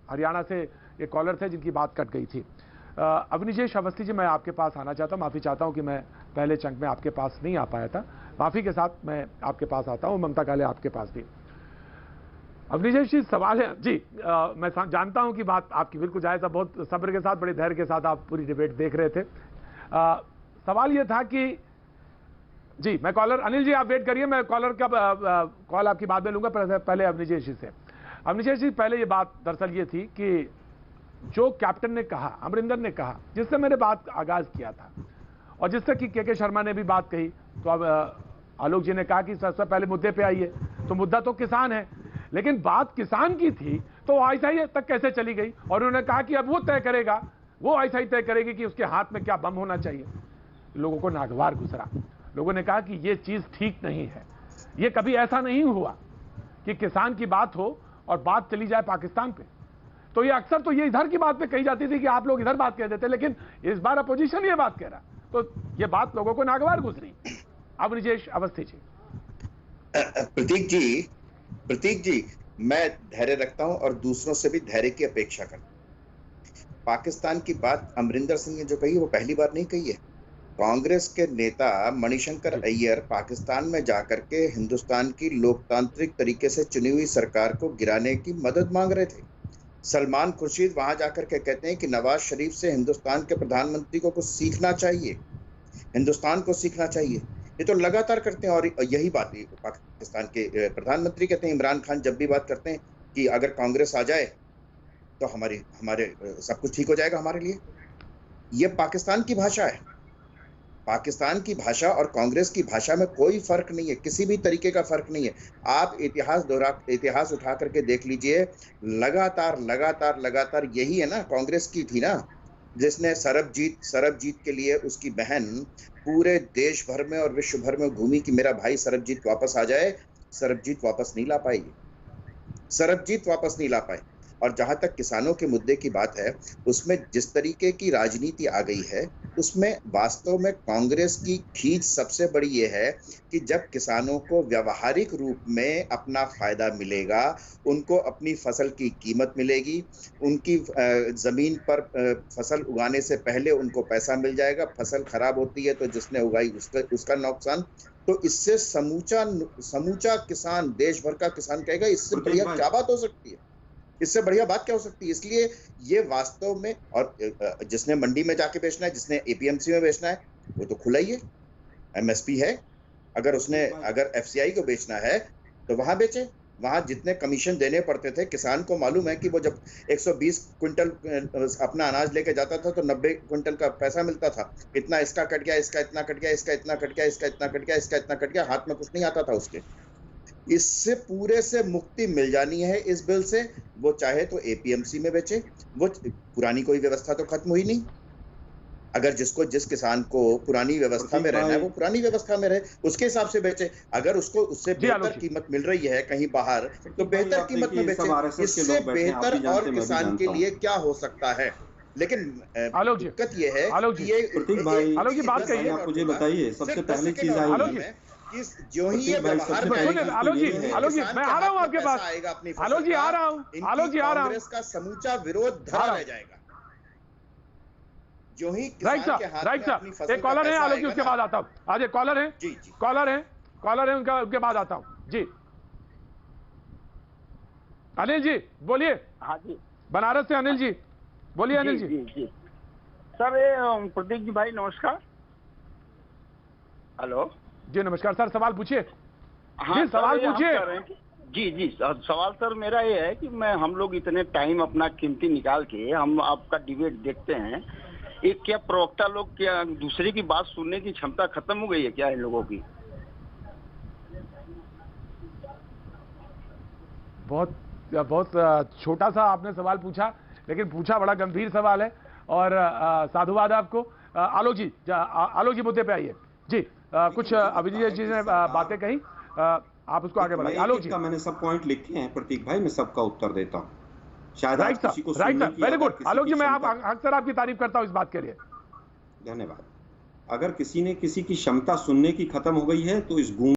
हरियाणा से ये कॉलर थे जिनकी बात कट गई थी। अवनीश अवस्थी जी, मैं आपके पास आना चाहता हूँ। माफ़ी चाहता हूँ कि मैं पहले चंक में आपके पास नहीं आ पाया था। माफ़ी के साथ मैं आपके पास आता हूँ। ममता काले आपके पास भी। अवनीश जी, सवाल है जी। मैं जानता हूं कि बात आपकी बिल्कुल जायज़ है। बहुत सब्र के साथ, बड़े धैर्य के साथ आप पूरी डिबेट देख रहे थे। सवाल यह था कि जी, मैं कॉलर अनिल जी आप वेट करिए, मैं कॉलर का कॉल आपकी बाद में लूंगा। पहले अवनीश जी से। अवनीश जी, पहले ये बात दरअसल ये थी कि जो कैप्टन ने कहा, अमरिंदर ने कहा, जिससे मैंने बात आगाज किया था और जिससे कि के शर्मा ने भी बात कही, तो अब आलोक जी ने कहा कि सबसे पहले मुद्दे पे आइए। तो मुद्दा तो किसान है, लेकिन बात किसान की थी तो आईएसआई तक कैसे चली गई? और उन्होंने कहा कि अब वो तय करेगा, वो आईएसआई तय करेगी कि उसके हाथ में क्या बम होना चाहिए। लोगों को नागवार गुजरा। लोगों ने कहा कि ये चीज ठीक नहीं है। ये कभी ऐसा नहीं हुआ कि किसान की बात हो और बात चली जाए पाकिस्तान पे। तो ये अक्सर तो ये इधर की बात पे कही जाती थी कि आप लोग इधर बात कह देते, लेकिन इस बार अपोजिशन ये बात कह रहा, तो ये बात लोगों को नागवार गुजरी। अवनीश अवस्थी जी। प्रतीक जी, मैं धैर्य रखता हूं और दूसरों से भी धैर्य की अपेक्षा करता हूं। पाकिस्तान की बात अमरिंदर सिंह ने जो कही वो पहली बार नहीं कही है। कांग्रेस के नेता मणिशंकर अय्यर पाकिस्तान में जाकर के हिंदुस्तान की लोकतांत्रिक तरीके से चुनी हुई सरकार को गिराने की मदद मांग रहे थे। सलमान खुर्शीद वहां जाकर के कहते हैं कि नवाज शरीफ से हिंदुस्तान के प्रधानमंत्री को कुछ सीखना चाहिए, हिंदुस्तान को सीखना चाहिए। ये तो लगातार करते हैं। और यही बात पाकिस्तान के प्रधानमंत्री कहते हैं, इमरान खान जब भी बात करते हैं कि अगर कांग्रेस आ जाए तो हमारे सब कुछ ठीक हो जाएगा हमारे लिए। ये पाकिस्तान की भाषा है। पाकिस्तान की भाषा और कांग्रेस की भाषा में कोई फर्क नहीं है, किसी भी तरीके का फर्क नहीं है। आप इतिहास उठा करके देख लीजिए। लगातार लगातार लगातार यही है ना। कांग्रेस की थी ना जिसने सरबजीत के लिए उसकी बहन पूरे देश भर में और विश्व भर में घूमी कि मेरा भाई सरबजीत वापस आ जाए। सरबजीत वापस नहीं ला पाई। सरबजीत वापस नहीं ला पाए। और जहां तक किसानों के मुद्दे की बात है, उसमें जिस तरीके की राजनीति आ गई है, उसमें वास्तव में कांग्रेस की खींच सबसे बड़ी ये है कि जब किसानों को व्यावहारिक रूप में अपना फायदा मिलेगा, उनको अपनी फसल की कीमत मिलेगी, उनकी जमीन पर फसल उगाने से पहले उनको पैसा मिल जाएगा, फसल खराब होती है तो जिसने उगाई उसका नुकसान। तो इससे समूचा किसान, देश भर का किसान कहेगा इससे बढ़िया क्या बात हो सकती है, इससे बढ़िया बात क्या हो सकती है। इसलिए ये वास्तव में, और जिसने मंडी में जाके बेचना है, जिसने एपीएमसी में बेचना है, वो तो खुला ही है, एमएसपी है। अगर एफसीआई को बेचना है तो वहां बेचे। वहां जितने कमीशन देने पड़ते थे, किसान को मालूम है कि वो जब 120 क्विंटल अपना अनाज लेके जाता था तो 90 क्विंटल का पैसा मिलता था। इतना इसका कट गया, इसका इतना कट गया, इसका इतना कट गया, इसका इतना कट गया, इसका इतना कट गया, हाथ में कुछ नहीं आता था उसके। इससे पूरे से मुक्ति मिल जानी है इस बिल से। वो चाहे तो एपीएमसी में बेचे, वो पुरानी कोई व्यवस्था तो खत्म हुई नहीं। अगर जिस किसान को पुरानी व्यवस्था में रहना है वो पुरानी व्यवस्था में रहे, उसके हिसाब से बेचे। अगर उसको उससे बेहतर कीमत मिल रही है कहीं बाहर तो बेहतर कीमत में बेचे। इससे बेहतर और किसान के लिए क्या हो सकता है। लेकिन दिक्कत ये है कि ये आलोक जी बात कहिए, आप मुझे बताइए सबसे पहली चीज आई जो ही ये व्यवहार में आलोक जी मैं आ रहा हूं आपके पास। आलोक जी आ रहा हूं, आलोक जी आ रहा हूं। कांग्रेस का समूचा विरोध धरा रह जाएगा जो ही किसान के हाथ में अपनी फसल एक कॉलर है आलोक जी, उसके बाद आता हूं। आज एक कॉलर है, कॉलर है उनके बाद आता हूं जी। अनिल जी बोलिए। हाँ जी, बनारस से अनिल जी बोलिए। अनिल जी जी सर, ये प्रतीक जी भाई नमस्कार। हेलो जी नमस्कार सर, सवाल पूछिए। हाँ सवाल पूछिए। जी सवाल सर मेरा ये है कि हम लोग इतने टाइम अपना कीमती निकाल के हम आपका डिबेट देखते हैं, एक क्या प्रवक्ता लोग क्या दूसरे की बात सुनने की क्षमता खत्म हो गई है क्या इन लोगों की? बहुत छोटा सा आपने सवाल पूछा, लेकिन पूछा बड़ा गंभीर सवाल है। और साधुवाद आपको। आलोक जी मुद्दे पे आइए जी। कुछ अभिजीत जी ने बातें कही, आप उसको आगे बढ़ाइए। आलोक जी का मैंने सब पॉइंट लिखे हैं प्रतीक भाई, मैं सबका उत्तर देता हूं। शायद राइट सर, वेरी गुड आलोक जी, मैं अक्सर आपकी तारीफ करता हूं इस बात के लिए, धन्यवाद। अगर किसी की क्षमता सुनने की खत्म हो गई है तो इस गूंगे